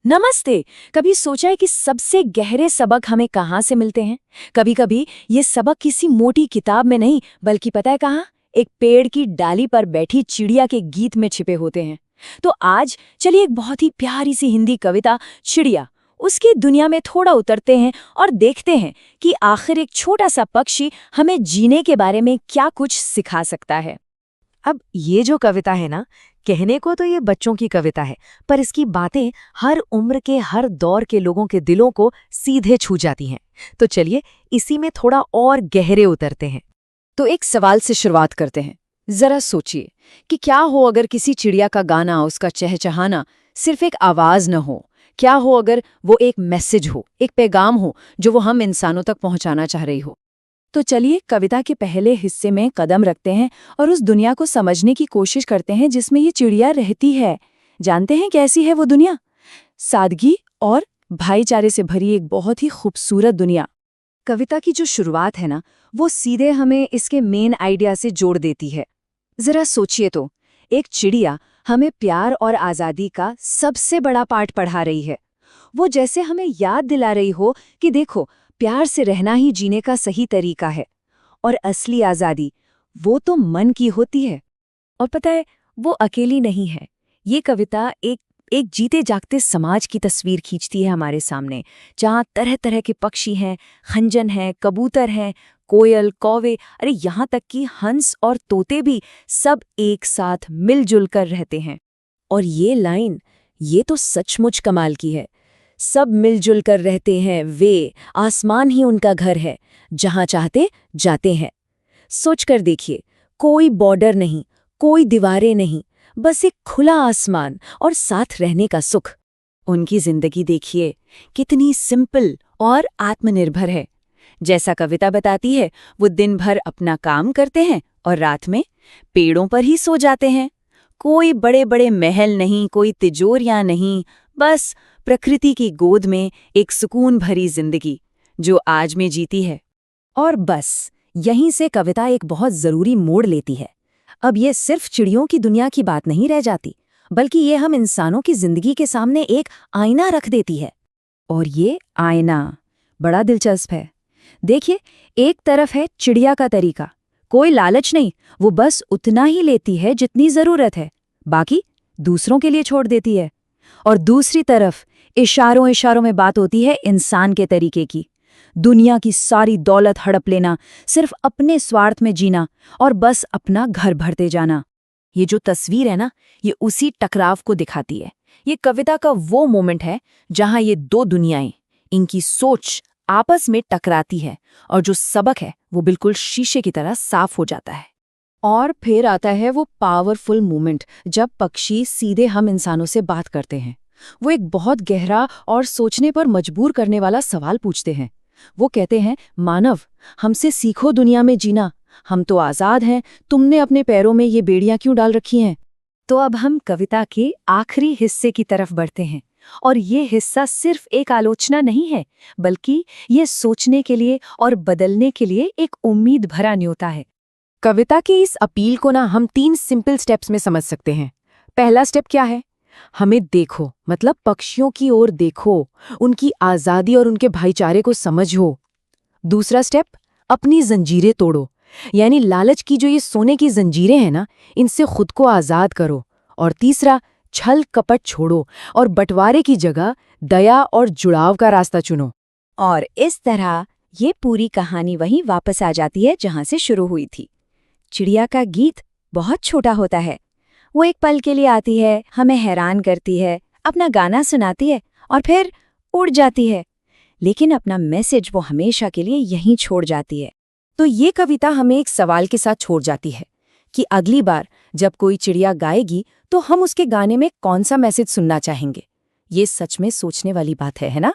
नमस्ते। कभी सोचा है कि सबसे गहरे सबक हमें कहाँ से मिलते हैं? कभी कभी ये सबक किसी मोटी किताब में नहीं, बल्कि पता है कहाँ? एक पेड़ की डाली पर बैठी चिड़िया के गीत में छिपे होते हैं। तो आज चलिए एक बहुत ही प्यारी सी हिंदी कविता चिड़िया, उसकी दुनिया में थोड़ा उतरते हैं और देखते हैं कि आखिर एक छोटा सा पक्षी हमें जीने के बारे में क्या कुछ सिखा सकता है। अब ये जो कविता है ना, कहने को तो ये बच्चों की कविता है, पर इसकी बातें हर उम्र के हर दौर के लोगों के दिलों को सीधे छू जाती हैं। तो चलिए इसी में थोड़ा और गहरे उतरते हैं। तो एक सवाल से शुरुआत करते हैं। जरा सोचिए कि क्या हो अगर किसी चिड़िया का गाना, उसका चहचहाना सिर्फ एक आवाज न हो। क्या हो अगर वो एक मैसेज हो, एक पैगाम हो जो वो हम इंसानों तक पहुंचाना चाह रही हो। तो चलिए कविता के पहले हिस्से में कदम रखते हैं और उस दुनिया को समझने की कोशिश करते हैं जिसमें ये चिड़िया रहती है। जानते हैं कैसी है वो दुनिया? सादगी और भाईचारे से भरी एक बहुत ही खूबसूरत दुनिया। कविता की जो शुरुआत है ना, वो सीधे हमें इसके मेन आइडिया से जोड़ देती है। जरा सोचिए तो, एक चिड़िया हमें प्यार और आज़ादी का सबसे बड़ा पाठ पढ़ा रही है। वो जैसे हमें याद दिला रही हो कि देखो, प्यार से रहना ही जीने का सही तरीका है। और असली आज़ादी वो तो मन की होती है। और पता है, वो अकेली नहीं है। ये कविता एक जीते जागते समाज की तस्वीर खींचती है हमारे सामने, जहाँ तरह तरह के पक्षी हैं, खंजन हैं, कबूतर हैं, कोयल, कौवे, अरे यहाँ तक कि हंस और तोते भी सब एक साथ मिलजुल कर रहते हैं। और ये लाइन, ये तो सचमुच कमाल की है। सब मिलजुल कर रहते हैं वे, आसमान ही उनका घर है, जहां चाहते जाते हैं। सोचकर देखिए, कोई बॉर्डर नहीं, कोई दीवारें नहीं, बस एक खुला आसमान और साथ रहने का सुख। उनकी जिंदगी देखिए, कितनी सिंपल और आत्मनिर्भर है। जैसा कविता बताती है, वो दिन भर अपना काम करते हैं और रात में पेड़ों पर ही सो जाते हैं। कोई बड़े बड़े महल नहीं, कोई तिजोरियां नहीं, बस प्रकृति की गोद में एक सुकून भरी जिंदगी जो आज में जीती है। और बस यहीं से कविता एक बहुत जरूरी मोड़ लेती है। अब ये सिर्फ चिड़ियों की दुनिया की बात नहीं रह जाती, बल्कि ये हम इंसानों की जिंदगी के सामने एक आईना रख देती है। और ये आईना बड़ा दिलचस्प है। देखिए, एक तरफ है चिड़िया का तरीका, कोई लालच नहीं, वो बस उतना ही लेती है जितनी जरूरत है, बाकी दूसरों के लिए छोड़ देती है। और दूसरी तरफ इशारों इशारों में बात होती है इंसान के तरीके की, दुनिया की सारी दौलत हड़प लेना, सिर्फ अपने स्वार्थ में जीना और बस अपना घर भरते जाना। ये जो तस्वीर है ना, ये उसी टकराव को दिखाती है। ये कविता का वो मोमेंट है जहां ये दो दुनियाएं, इनकी सोच आपस में टकराती है और जो सबक है वो बिल्कुल शीशे की तरह साफ हो जाता है। और फिर आता है वो पावरफुल मोमेंट जब पक्षी सीधे हम इंसानों से बात करते हैं। वो एक बहुत गहरा और सोचने पर मजबूर करने वाला सवाल पूछते हैं। वो कहते हैं, मानव, हमसे सीखो दुनिया में जीना, हम तो आज़ाद हैं, तुमने अपने पैरों में ये बेड़ियां क्यों डाल रखी हैं? तो अब हम कविता के आखिरी हिस्से की तरफ बढ़ते हैं। और ये हिस्सा सिर्फ एक आलोचना नहीं है, बल्कि ये सोचने के लिए और बदलने के लिए एक उम्मीद भरा न्योता है। कविता की इस अपील को ना हम 3 सिंपल स्टेप्स में समझ सकते हैं। पहला स्टेप क्या है? हमें देखो, मतलब पक्षियों की ओर देखो, उनकी आज़ादी और उनके भाईचारे को समझो। दूसरा स्टेप, अपनी जंजीरें तोड़ो, यानी लालच की जो ये सोने की जंजीरें हैं ना, इनसे खुद को आज़ाद करो। और तीसरा, छल कपट छोड़ो और बंटवारे की जगह दया और जुड़ाव का रास्ता चुनो। और इस तरह ये पूरी कहानी वहीं वापस आ जाती है जहां से शुरू हुई थी। चिड़िया का गीत बहुत छोटा होता है। वो एक पल के लिए आती है, हमें हैरान करती है, अपना गाना सुनाती है और फिर उड़ जाती है, लेकिन अपना मैसेज वो हमेशा के लिए यहीं छोड़ जाती है। तो ये कविता हमें एक सवाल के साथ छोड़ जाती है कि अगली बार जब कोई चिड़िया गाएगी तो हम उसके गाने में कौन सा मैसेज सुनना चाहेंगे। ये सच में सोचने वाली बात है ना?